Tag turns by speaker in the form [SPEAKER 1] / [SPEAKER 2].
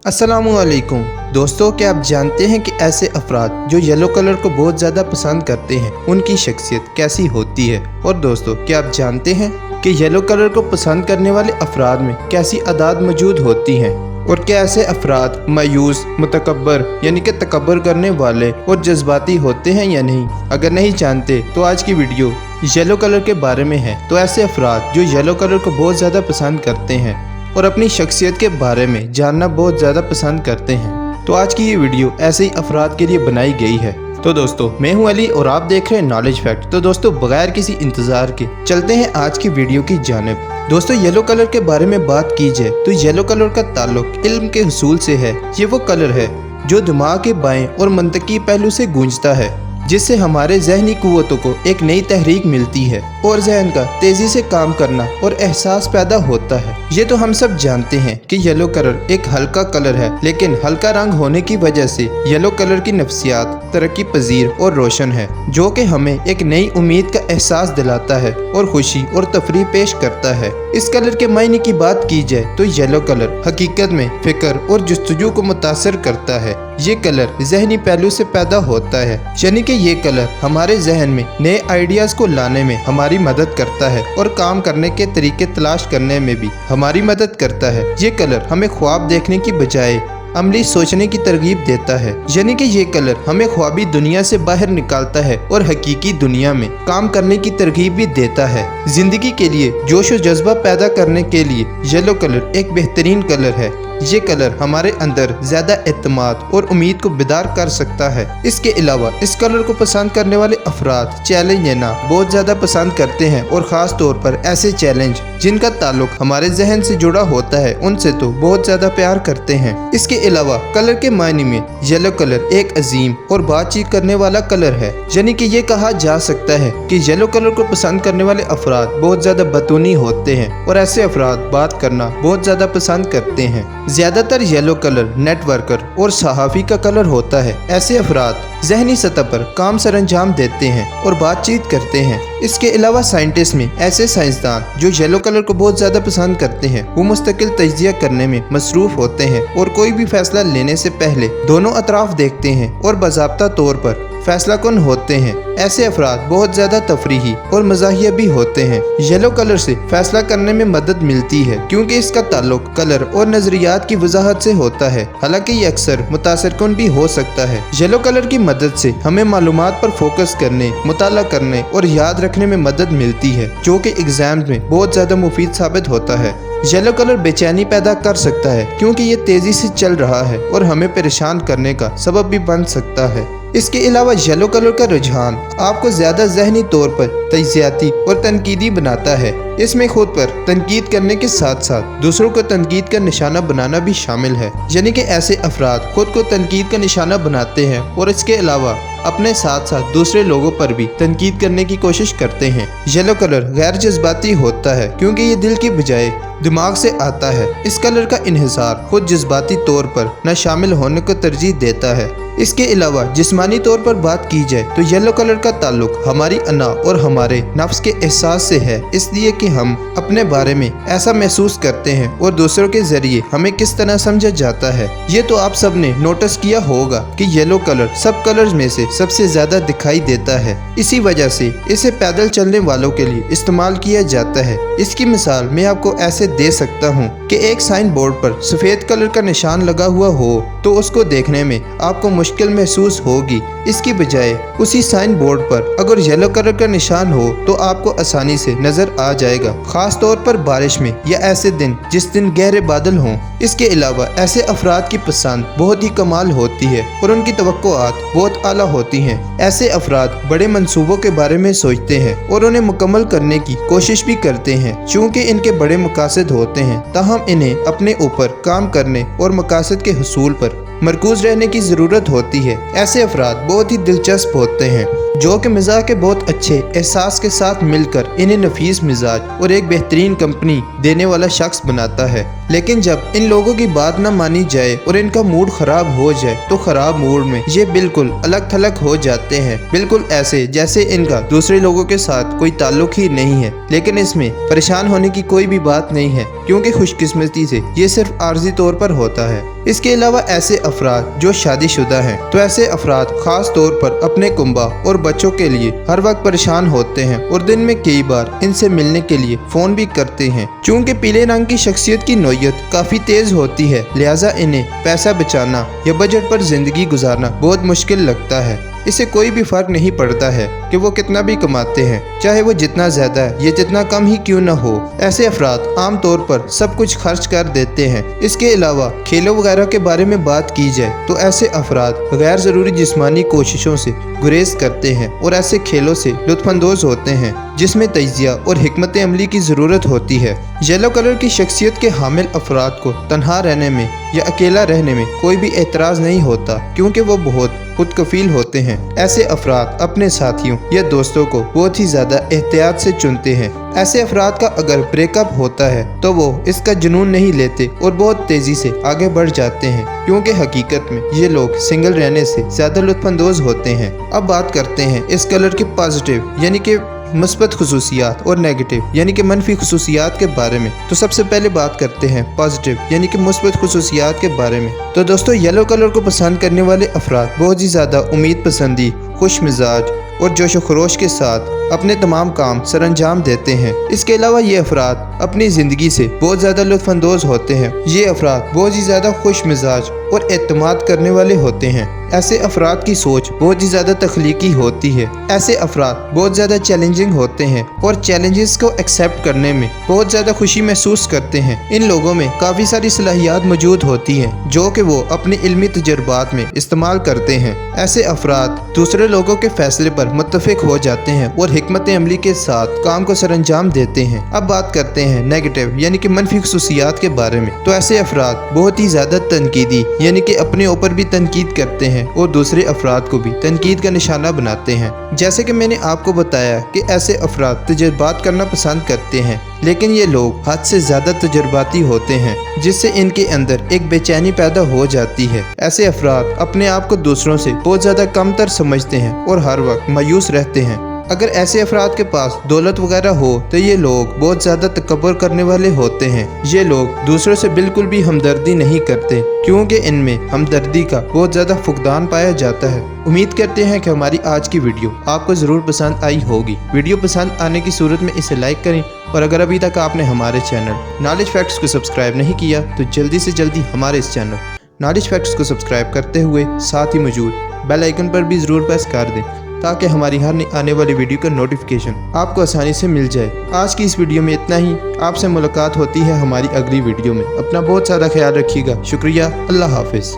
[SPEAKER 1] अस्सलामुअलैकुम दोस्तों, क्या आप जानते हैं कि ऐसे अफराद जो येलो कलर को बहुत ज़्यादा पसंद करते हैं उनकी शख्सियत कैसी होती है। और दोस्तों, क्या आप जानते हैं कि येलो कलर को पसंद करने वाले अफराद में कैसी आदात मौजूद होती हैं और क्या ऐसे अफराद मायूस, मुतकब्बर यानी कि तकब्बर करने वाले और जज्बाती होते हैं या नहीं। अगर नहीं जानते तो आज की वीडियो येलो कलर के बारे में है। तो ऐसे अफराद जो येलो कलर को बहुत ज़्यादा पसंद करते हैं और अपनी शख्सियत के बारे में जानना बहुत ज़्यादा पसंद करते हैं, तो आज की ये वीडियो ऐसे ही अफराद के लिए बनाई गई है। तो दोस्तों, मैं हूं अली और आप देख रहे हैं नॉलेज फैक्ट। तो दोस्तों, बगैर किसी इंतज़ार के चलते हैं आज की वीडियो की जानिब। दोस्तों, येलो कलर के बारे में बात की जाए तो येलो कलर का ताल्लुक इल्म के हुसूल से है। ये वो कलर है जो दिमाग के बाएं और मंतकी पहलू से गूंजता है, जिससे हमारे जहनी कुव्वतों को एक नई तहरीक मिलती है और जहन का तेजी से काम करना और एहसास पैदा होता है। ये तो हम सब जानते हैं कि येलो कलर एक हल्का कलर है, लेकिन हल्का रंग होने की वजह से येलो कलर की नफ्सियात तरक्की पजीर और रोशन है, जो कि हमें एक नई उम्मीद का एहसास दिलाता है और खुशी और तफरीह पेश करता है। इस कलर के मायने की बात की जाए तो येलो कलर हकीकत में फिक्र और जुस्तजू को मुतासर करता है। ये कलर जहनी पहलू से पैदा होता है, यानी कि ये कलर हमारे जहन में नए आइडियाज को लाने में हमारी मदद करता है और काम करने के तरीके तलाश करने में भी हमारी मदद करता है। ये कलर हमें ख्वाब देखने की बजाय अमली सोचने की तरगीब देता है, यानी कि ये कलर हमें ख्वाबी दुनिया से बाहर निकालता है और हकीकी दुनिया में काम करने की तरगीब भी देता है। जिंदगी के लिए जोश और जज्बा पैदा करने के लिए येलो कलर एक बेहतरीन कलर है। ये कलर हमारे अंदर ज्यादा एतमाद और उम्मीद को बेदार कर सकता है। इसके अलावा इस कलर को पसंद करने वाले अफराद चैलेंज लेना बहुत ज्यादा पसंद करते हैं और ख़ास तौर पर ऐसे चैलेंज जिनका ताल्लुक हमारे जहन से जुड़ा होता है उनसे तो बहुत ज्यादा प्यार करते हैं। इसके अलावा कलर के मायने में येलो कलर एक अजीम और बातचीत करने वाला कलर है, यानी कि ये कहा जा सकता है कि येलो कलर को पसंद करने वाले अफराद बहुत ज्यादा बतूनी होते हैं और ऐसे अफराद बात करना बहुत ज्यादा पसंद करते हैं। ज्यादातर येलो कलर नेटवर्कर और सहाफ़ी का कलर होता है। ऐसे अफराद जहनी सतह पर काम सरंजाम देते हैं और बातचीत करते हैं। इसके अलावा साइंटिस्ट में ऐसे साइंसदान जो येलो कलर को बहुत ज्यादा पसंद करते हैं वो मुस्तकिल तज्जिया करने में मसरूफ होते हैं और कोई भी फैसला लेने से पहले दोनों अतराफ देखते हैं और बाज़ाब्ता तौर पर फैसला कौन होते हैं। ऐसे अफराद बहुत ज्यादा तफरीही और मज़ाहिया भी होते हैं। येलो कलर से फैसला करने में मदद मिलती है क्योंकि इसका ताल्लुक कलर और नजरियात की वजाहत से होता है, हालांकि ये अक्सर मुतासरकुन भी हो सकता है। येलो कलर की मदद से हमें मालूमात पर फोकस करने, मुताला करने और याद रखने में मदद मिलती है, जो कि एग्जाम में बहुत ज्यादा मुफीद साबित होता है। येलो कलर बेचैनी पैदा कर सकता है क्योंकि ये तेजी से चल रहा है और हमें परेशान करने का सबब भी बन सकता है। इसके अलावा येलो कलर का रुझान आपको ज्यादा जहनी तौर पर तज्जियाती और तनकीदी बनाता है। इसमें खुद पर तनकीद करने के साथ साथ दूसरों को तनकीद का निशाना बनाना भी शामिल है, यानी कि ऐसे अफराद खुद को तनकीद का निशाना बनाते हैं और इसके अलावा अपने साथ साथ दूसरे लोगों पर भी तनकीद करने की कोशिश करते हैं। येलो कलर गैर जज्बाती होता है क्योंकि ये दिल की बजाय दिमाग से आता है। इस कलर का इन्हिसार खुद जज्बाती तौर पर न शामिल होने को तरजीह देता है। इसके अलावा जिस्मानी तौर पर बात की जाए तो येलो कलर का ताल्लुक हमारी अना और हमारे नफ्स के एहसास से है, इसलिए कि हम अपने बारे में ऐसा महसूस करते हैं और दूसरों के जरिए हमें किस तरह समझा जाता है। ये तो आप सब ने नोटिस किया होगा कि येलो कलर सब कलर्स में से सबसे ज्यादा दिखाई देता है। इसी वजह से इसे पैदल चलने वालों के लिए इस्तेमाल किया जाता है। इसकी मिसाल मैं आपको ऐसे दे सकता हूँ कि एक साइन बोर्ड पर सफेद कलर का निशान लगा हुआ हो तो उसको देखने में आपको मुश्किल महसूस होगी। इसकी बजाय उसी साइन बोर्ड पर अगर येलो कलर का निशान हो तो आपको आसानी से नजर आ जाएगा, खास तौर पर बारिश में या ऐसे दिन जिस दिन गहरे बादल हों। इसके अलावा ऐसे अफराद की पसंद बहुत ही कमाल होती है और उनकी तवक्कुआत बहुत आला होती हैं। ऐसे अफराद बड़े मंसूबों के बारे में सोचते हैं और उन्हें मुकम्मल करने की कोशिश भी करते हैं। चूँकि इनके बड़े मकासद होते हैं ताहम इन्हें अपने ऊपर काम करने और मकासद के हुसूल पर मरकूज रहने की ज़रूरत होती है। ऐसे अफराद बहुत ही दिलचस्प होते हैं जो कि मिजाज के बहुत अच्छे एहसास के साथ मिलकर इन्हें नफीस मिजाज और एक बेहतरीन कंपनी देने वाला शख्स बनाता है। लेकिन जब इन लोगों की बात न मानी जाए और इनका मूड खराब हो जाए तो खराब मूड में ये बिल्कुल अलग थलग हो जाते हैं, बिल्कुल ऐसे जैसे इनका दूसरे लोगों के साथ कोई ताल्लुक ही नहीं है। लेकिन इसमें परेशान होने की कोई भी बात नहीं है क्योंकि खुशकिस्मती से ये सिर्फ आर्जी तौर पर होता है। इसके अलावा ऐसे अफराद जो शादीशुदा हैं, तो ऐसे अफराद खास तौर पर अपने कुंबा और बच्चों के लिए हर वक्त परेशान होते हैं और दिन में कई बार इनसे मिलने के लिए फोन भी करते हैं। चूँकि पीले रंग की शख्सियत की नौयत काफी तेज होती है, लिहाजा इन्हें पैसा बचाना या बजट पर जिंदगी गुजारना बहुत मुश्किल लगता है। इससे कोई भी फर्क नहीं पड़ता है कि वो कितना भी कमाते हैं, चाहे वो जितना ज्यादा या जितना कम ही क्यों न हो। ऐसे अफराद आम तौर पर सब कुछ खर्च कर देते हैं। इसके अलावा खेलों वगैरह के बारे में बात की जाए तो ऐसे अफराद गैर जरूरी जिस्मानी कोशिशों से गुरेज करते हैं और ऐसे खेलों से लुत्फानंदोज होते हैं जिसमें तजिया और हिकमत अमली की ज़रूरत होती है। येलो कलर की शख्सियत के हामिल अफराद को तन्हा रहने में या अकेला रहने में कोई भी एतराज़ नहीं होता, क्योंकि वो बहुत खुद कफील होते हैं। ऐसे अफराद अपने साथियों या दोस्तों को बहुत ही ज़्यादा एहतियात से चुनते हैं। ऐसे अफराद का अगर ब्रेकअप होता है तो वो इसका जुनून नहीं लेते और बहुत तेज़ी से आगे बढ़ जाते हैं, क्योंकि हकीकत में ये लोग सिंगल रहने से ज़्यादा लुत्फानंदोज होते हैं। अब बात करते हैं इस कलर की पॉजिटिव यानी कि मुस्बत खुसूसियात और नेगेटिव यानी कि मनफी खुसूसियात के बारे में। तो सबसे पहले बात करते हैं पॉजिटिव यानी कि मुस्बत खुसूसियात के बारे में। तो दोस्तों, येलो कलर को पसंद करने वाले अफराद बहुत ही ज़्यादा उम्मीद पसंदी, खुश मिजाज और जोश व खरोश के साथ अपने तमाम काम सरअंजाम देते हैं। इसके अलावा ये अफराद अपनी ज़िंदगी से बहुत ज़्यादा लुत्फानंदोज होते हैं। ये अफराद बहुत ही ज़्यादा खुश मिजाज और एतमाद करने वाले होते हैं। ऐसे अफराद की सोच बहुत ही ज़्यादा तख्लीकी होती है। ऐसे अफराद बहुत ज़्यादा चैलेंजिंग होते हैं और चैलेंजेस को एक्सेप्ट करने में बहुत ज़्यादा खुशी महसूस करते हैं। इन लोगों में काफ़ी सारी सलाहियात मौजूद होती हैं जो कि वो अपने इल्मी तजुर्बात में इस्तेमाल करते हैं। ऐसे अफराद दूसरे लोगों के फैसले पर मुत्तफिक हो जाते हैं और हिकमत अमली के साथ काम को सरअंजाम देते हैं। अब बात करते हैं नेगेटिव यानी कि मनफी खुसूसियात के बारे में। तो ऐसे अफराद बहुत ही ज़्यादा तनकीदी यानी कि अपने ऊपर भी तनकीद करते हैं और दूसरे अफराद को भी तनकीद का निशाना बनाते हैं। जैसे कि मैंने आपको बताया कि ऐसे अफराद तजुर्बात करना पसंद करते हैं, लेकिन ये लोग हद से ज़्यादा तजुर्बाती होते हैं, जिससे इनके अंदर एक बेचैनी पैदा हो जाती है। ऐसे अफराद अपने आप को दूसरों से बहुत ज़्यादा कमतर समझते हैं और हर वक्त मायूस रहते हैं। अगर ऐसे अफराद के पास दौलत वगैरह हो तो ये लोग बहुत ज़्यादा तकब्बुर करने वाले होते हैं। ये लोग दूसरों से बिल्कुल भी हमदर्दी नहीं करते, क्योंकि इनमें हमदर्दी का बहुत ज़्यादा फुकदान पाया जाता है। उम्मीद करते हैं कि हमारी आज की वीडियो आपको ज़रूर पसंद आई होगी। वीडियो पसंद आने की सूरत में इसे लाइक करें और अगर अभी तक आपने हमारे चैनल नॉलेज फैक्ट्स को सब्सक्राइब नहीं किया तो जल्दी से जल्दी हमारे इस चैनल नॉलेज फैक्ट्स को सब्सक्राइब करते हुए साथ ही मौजूद बेल आइकन पर भी ज़रूर प्रेस कर दें, ताकि हमारी हर आने वाली वीडियो का नोटिफिकेशन आपको आसानी से मिल जाए। आज की इस वीडियो में इतना ही। आपसे मुलाकात होती है हमारी अगली वीडियो में। अपना बहुत सारा ख्याल रखिएगा। शुक्रिया। अल्लाह हाफिज़।